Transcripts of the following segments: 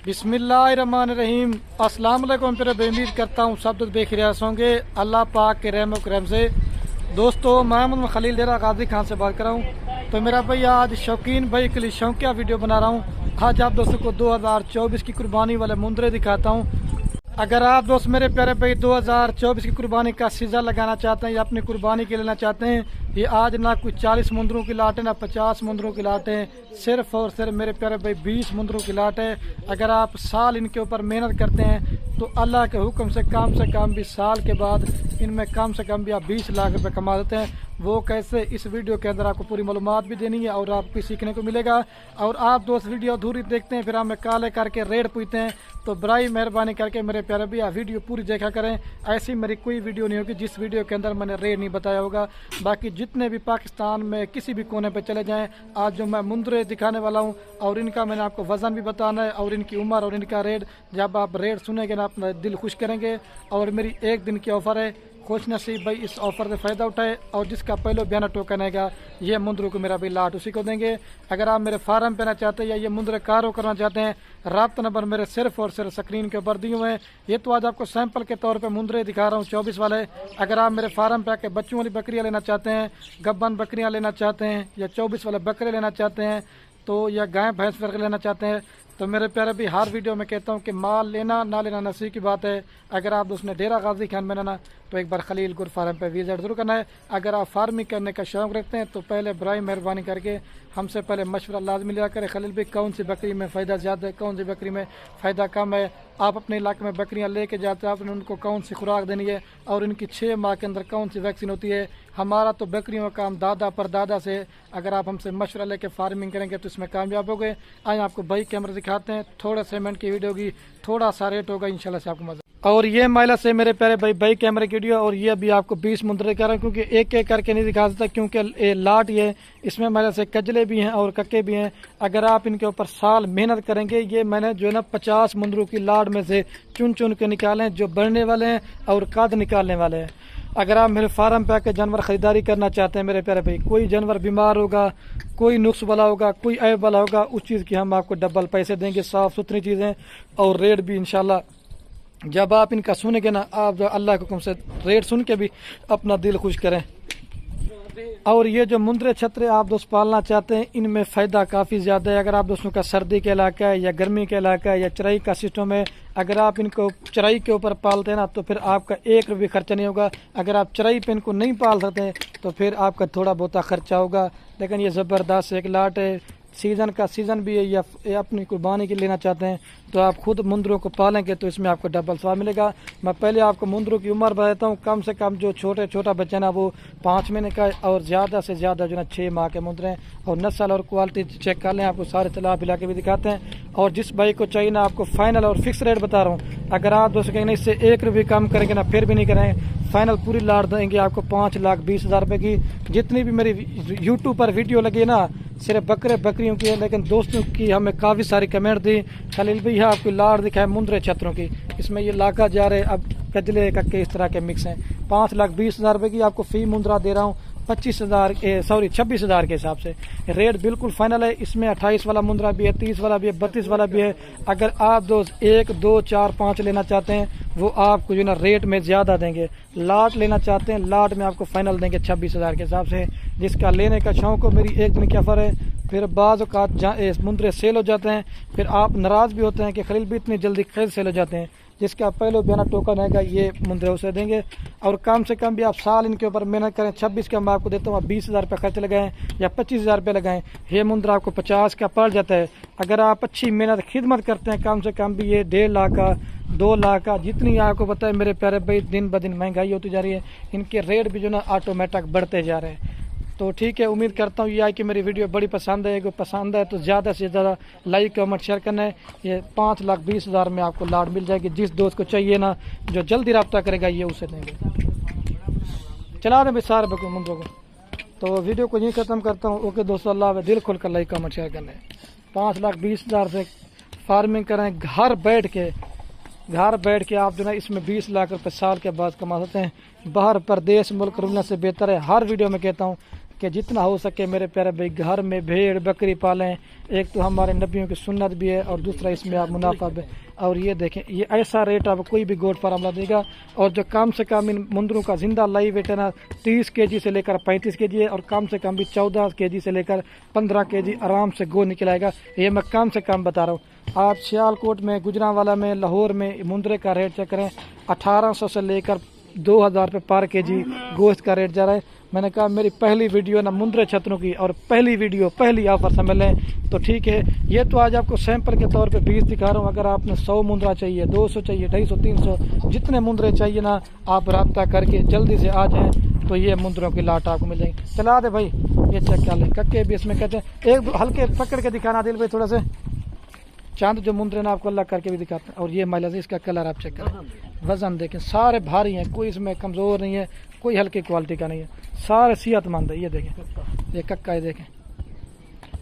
बिस्मिल्लाहिर्रहमानिर्रहीम। अस्सलाम वालेकुम। फिर उम्मीद करता हूँ सब बेखियास होंगे अल्लाह पाक के रहम करम से। दोस्तों, मैं खलील डेरा गाजी खान से बात कर रहा हूँ। तो मेरा भैया आज शौकीन भाई के लिए शौकिया वीडियो बना रहा हूँ। आज आप दोस्तों को 2024 की कुर्बानी वाले मुंदरे दिखाता हूँ। अगर आप दोस्त मेरे प्यारे भाई 2024 की कुर्बानी का सीज़न लगाना चाहते हैं या अपनी कुर्बानी के लेना चाहते हैं, ये आज ना कुछ 40 मुंदरों की लाट है ना 50 मुंदरों की लाट है, सिर्फ और सिर्फ मेरे प्यारे भाई 20 मुंदरों की लाट है। अगर आप साल इनके ऊपर मेहनत करते हैं तो अल्लाह के हुक्म से कम भी साल के बाद इनमें कम से कम भी आप 20 लाख रुपए कमा देते हैं। वो कैसे, इस वीडियो के अंदर आपको पूरी मालूमात भी देनी है और आपको सीखने को मिलेगा। और आप दोस्त वीडियो अधूरी देखते हैं फिर हमें काले करके रेड पूछते हैं, तो बड़ी मेहरबानी करके मेरे प्यारे भैया वीडियो पूरी देखा करें। ऐसी मेरी कोई वीडियो नहीं होगी जिस वीडियो के अंदर मैंने रेड नहीं बताया होगा। बाकी जितने भी पाकिस्तान में किसी भी कोने पे चले जाएं, आज जो मैं मुंदरे दिखाने वाला हूं और इनका मैंने आपको वजन भी बताना है और इनकी उम्र और इनका रेट। जब आप रेट सुनेंगे ना अपना दिल खुश करेंगे। और मेरी एक दिन की ऑफ़र है, खुश नसीब भाई इस ऑफ़र से फ़ायदा उठाए और जिसका पहले बयाना टोकन आएगा ये मुंदरों को मेरा भाई लाट उसी को देंगे। अगर आप मेरे फार्म पे ना चाहते हैं या ये मुंदरे कारो करना चाहते हैं, राब्ता नंबर मेरे सिर्फ और सिर्फ स्क्रीन के ऊपर दिए हुए हैं। ये तो आज आपको सैंपल के तौर पे मुंदरे दिखा रहा हूँ 24 वाले। अगर आप मेरे फार्म पे आके बच्चों वाली बकरियाँ लेना चाहते हैं, गब्बन बकरियाँ लेना चाहते हैं या 24 वाले बकरे लेना चाहते हैं तो या गाय भैंस वर्ग लेना चाहते हैं, तो मेरे प्यारे भी हर वीडियो में कहता हूँ कि माल लेना ना लेना नसीब की बात है। अगर आप उसने डेरा गाजी खान में ना तो एक बार खलील गुर फार्म पे विजिट जरूर करना है। अगर आप फार्मिंग करने का शौक रखते हैं तो पहले बराए मेहरबानी करके हमसे पहले मशवरा लाजमी लिया करें। खलील भाई कौन सी बकरी में फ़ायदा ज़्यादा है, कौन सी बकरी में फ़ायदा कम है। आप अपने इलाके में बकरियां लेके जाते हैं, आपने उनको कौन सी खुराक देनी है और इनकी 6 माह के अंदर कौन सी वैक्सीन होती है। हमारा तो बकरियों का काम दादा परदादा से। अगर आप हमसे मशवरा लेके फार्मिंग करेंगे तो इसमें कामयाब हो गए। आज आपको भाई कैमरा दिखाते हैं, थोड़ा सेमेंट की वीडियो होगी, थोड़ा सा रेट होगा, इंशाल्लाह से आपको मजा। और ये माइला से मेरे प्यारे भाई कैमरे की वीडियो। और ये अभी आपको 20 मुंदरे कर रहा हूँ क्योंकि एक एक करके नहीं दिखा सकता क्योंकि ये लाट ये इसमें माइला से कजले भी हैं और कक्के भी हैं। अगर आप इनके ऊपर साल मेहनत करेंगे, ये मैंने जो है ना 50 मुंदरों की लाट में से चुन चुन के निकाले जो बढ़ने वाले हैं और कद निकालने वाले हैं। अगर आप मेरे फार्म पे आके जानवर खरीदारी करना चाहते हैं मेरे प्यारे भाई, कोई जानवर बीमार होगा, कोई नुक्स वाला होगा, कोई ऐब वाला होगा, उस चीज़ की हम आपको डबल पैसे देंगे। साफ़ सुथरी चीज़ें और रेट भी इंशाल्लाह जब आप इनका सुनेंगे ना, आप जो अल्लाह के हुक्म से रेट सुन के भी अपना दिल खुश करें। और ये जो मुंदरे छतरे आप दोस्त पालना चाहते हैं, इनमें फ़ायदा काफ़ी ज़्यादा है। अगर आप दोस्तों का सर्दी का इलाका है या गर्मी का इलाका है या चराई का सिस्टम है, अगर आप इनको चराई के ऊपर पालते हैं ना तो फिर आपका 1 रुपये खर्चा नहीं होगा। अगर आप चराई पे इनको नहीं पाल सकते तो फिर आपका थोड़ा बहुत खर्चा होगा। लेकिन ये ज़बरदस्त एक लाट है, सीज़न का सीज़न भी है या अपनी कुर्बानी के लेना चाहते हैं तो आप खुद मुंदरों को पालेंगे तो इसमें आपको डबल स्वाब मिलेगा। मैं पहले आपको मुंदरों की उम्र बताता हूँ। कम से कम जो छोटा बच्चा ना वो 5 महीने का है और ज़्यादा से ज़्यादा जो ना 6 माह के मुंदरे हैं। और नस्ल और क्वालिटी चेक कर लें, आपको सारे तलाब पिला के भी दिखाते हैं। और जिस भाई को चाहिए ना आपको फाइनल और फिक्स रेट बता रहा हूँ। अगर आप दोस्तों कहेंगे इससे 1 रुपये कम करेंगे ना फिर भी नहीं करेंगे, फाइनल पूरी लाट देंगे आपको 5,20,000 रुपये की। जितनी भी मेरी यूट्यूब पर वीडियो लगी ना सिर्फ बकरे बकरियों की है, लेकिन दोस्तों की हमें काफ़ी सारी कमेंट दी, खलील भैया आपकी लाट दिखाए मुंदरे छतरों की, इसमें ये लाका जा रहे अब कजले कक्के इस तरह के मिक्स हैं। 5,20,000 रुपये की आपको फी मुंदरा दे रहा हूँ 26,000 के हिसाब से। रेट बिल्कुल फाइनल है। इसमें 28 वाला मुंदरा भी है, 30 वाला भी है, 32 वाला भी है। अगर आप दोस्त 1, 2, 4, 5 लेना चाहते हैं वो आपको जो ना रेट में ज़्यादा देंगे। लाट लेना चाहते हैं, लाट में आपको फाइनल देंगे 26,000 के हिसाब से। जिसका लेने का शौक हो, मेरी एक दिन की ऑफर है। फिर बाज़ औक़ात मुंदरे सेल हो जाते हैं, फिर आप नाराज़ भी होते हैं कि खलील भी इतनी जल्दी खरीद सेल हो जाते हैं। जिसका पहले बयाना टोकन आएगा ये मुंदरे उसे देंगे। और कम से कम भी आप साल इनके ऊपर मेहनत करें, 26 का मैं आपको देता हूँ, आप 20,000 रुपये खर्च लगाएं या 25,000 रुपये लगाएं, ये मुंदरा आपको 50 का पड़ जाता है। अगर आप अच्छी मेहनत खिदमत करते हैं, कम से कम भी ये 1.5 लाख का 2 लाख का, जितनी आपको पता है मेरे प्यारे भाई दिन ब दिन महंगाई होती जा रही है, इनके रेट भी जो ना ऑटोमेटिक बढ़ते जा रहे हैं। तो ठीक है, उम्मीद करता हूँ ये आई कि मेरी वीडियो बड़ी पसंद है। अगर पसंद है तो ज़्यादा से ज़्यादा लाइक कमेंट शेयर करना है। ये 5,20,000 में आपको लाट मिल जाएगी। जिस दोस्त को चाहिए ना, जो जल्दी रब्ता करेगा ये उसे देंगे। चला दें भाई सारे बकरे मुंदरों को। तो वीडियो को यहीं ख़त्म करता हूँ। ओके दोस्तों, अल्लाह दिल खोल कर लाइक कमेंट शेयर करना है। 5,20,000 से फार्मिंग करें घर बैठ के आप जो है इसमें 20 लाख रुपए साल के बाद कमा सकते हैं। बाहर प्रदेश मुल्क रुकने से बेहतर है, हर वीडियो में कहता हूँ कि जितना हो सके मेरे प्यारे भाई घर में भेड़ बकरी पालें। एक तो हमारे नबियों की सुन्नत भी है और दूसरा इसमें आप मुनाफा भी। और ये देखें, ये ऐसा रेट अब कोई भी गोट फार्म देगा। और जो कम से कम इन मुंदरों का जिंदा लाइव वेट है ना 30 kg से लेकर 35 kg है, और कम से कम भी 14 kg से लेकर 15 kg आराम से गो निकलाएगा। ये मैं कम से कम बता रहा हूँ। आप सियालकोट में, गुजरांवाला में, लाहौर में मुंदरे का रेट चेक करें, 1800 से लेकर 2000 रुपये पर kg गोश्त का रेट जा रहा है। मैंने कहा मेरी पहली वीडियो ना मुंदरे छतरों की, और पहली वीडियो पहली ऑफर समझ लें तो ठीक है। ये तो आज आपको सैंपल के तौर पे 20 दिखा रहा हूँ। अगर आपने 100 मुंदरा चाहिए, 200 चाहिए, 250, 300 जितने मुंदरे चाहिए ना, आप रब्ता करके जल्दी से आ जाएं तो ये मुंदरों की लाट आपको मिल जाएगी। चला दे भाई, ये चेक कर लें। कक्के भी इसमें कहते हैं, एक हल्के पकड़ के दिखाना दिल भाई थोड़ा से। चांद जो मुंदरे ना आपको अल्लाह करके भी दिखाते हैं। और ये माइला से इसका कलर आप चेक करें, वजन देखें, सारे भारी हैं, कोई इसमें कमज़ोर नहीं है, कोई हल्की क्वालिटी का नहीं है, सारे सेहतमंद है। ये देखें, ये कक्का, ये देखें।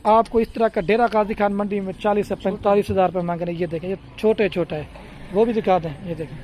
आपको इस तरह का डेरा गाजी खान मंडी में 40 से 45 हज़ार रुपये मांग रहे हैं। ये देखें, ये छोटे छोटा है, वो भी दिखा दें। ये देखें,